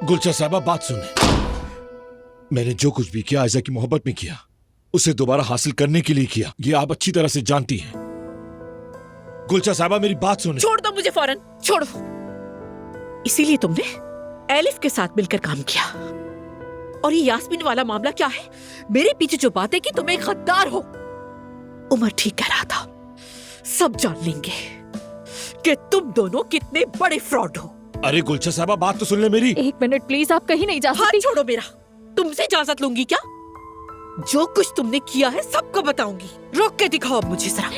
गुलशन साहबा बात सुने। मैंने जो कुछ भी किया आयजा की मोहब्बत में किया, उसे दोबारा हासिल करने के लिए किया। ये आप अच्छी तरह से जानती हैं। गुलशन साहबा मेरी बात सुने। छोड़ दो मुझे फौरन, छोड़ो। इसीलिए तुमने एलिफ के साथ मिलकर काम किया। और ये यास्मीन वाला मामला क्या है? मेरे पीछे जो बातें की तुम एक गद्दार हो। उमर ठीक कह रहा था, सब जान लेंगे कि तुम दोनों कितने बड़े फ्रॉड हो। अरे गुलशन साहबा बात तो सुन ले मेरी। 1 मिनट प्लीज, आप कहीं नहीं जा सकती। हाथ छोड़ो मेरा। तुमसे इजाजत लूंगी क्या? जो कुछ तुमने किया है सबको बताऊंगी। रोक के दिखाओ मुझे जरा।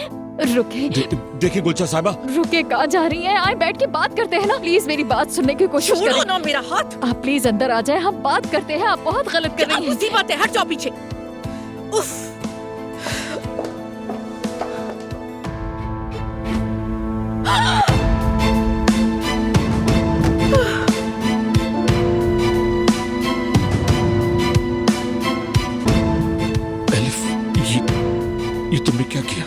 रुके। देखिए गुलशन साहबा। रुके, कहाँ जा रही हैं? आए बैठ के बात करते हैं ना। प्लीज मेरी बात सुनने की कोशिश करें। छोड़ो ना मेरा हाथ। आप प्लीज अंदर आ जाएं, हम बात करते हैं। आप बहुत गलत कर रही हैं। उसी बात है, हट जाओ पीछे। उफ। एलिफ, ये तुमने क्या किया?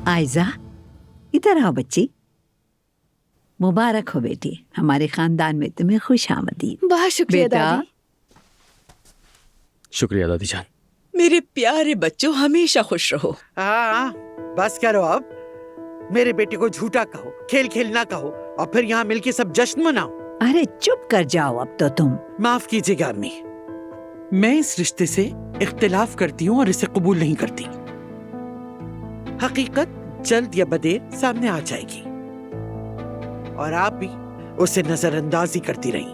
आयजा, इधर आओ बच्ची। मुबारक हो बेटी, हमारे खानदान में तुम्हें खुश आमदीद। बहुत शुक्रिया बेटा। दादी। शुक्रिया दादी जान। मेरे प्यारे बच्चों, हमेशा खुश रहो। हाँ, बस करो अब। मेरे बेटे को झूठा कहो, खेल खेल ना कहो, और फिर यहाँ मिलके सब जश्न मनाओ। अरे चुप कर जाओ अब तो तुम। माफ कीजिएगा अम्मी, मैं इस रिश्ते से इख्तिलाफ करती हूँ और इसे कबूल नहीं करती। हकीकत जल्द या बदेर सामने आ जाएगी, और आप भी उसे नजरअंदाज ही करती रही।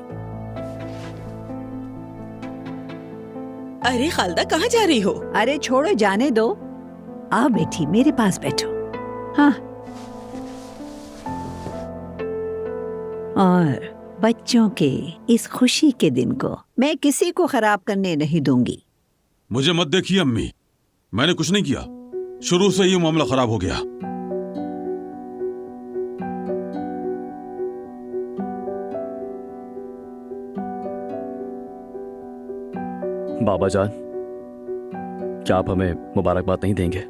अरे खालदा, कहाँ जा रही हो? अरे छोड़ो, जाने दो। आओ बेटी, मेरे पास बैठो। हाँ, और बच्चों के इस खुशी के दिन को मैं किसी को खराब करने नहीं दूंगी। मुझे मत देखिए अम्मी, मैंने कुछ नहीं किया। शुरू से ये मामला खराब हो गया। बाबा जान, क्या आप हमें मुबारकबाद नहीं देंगे?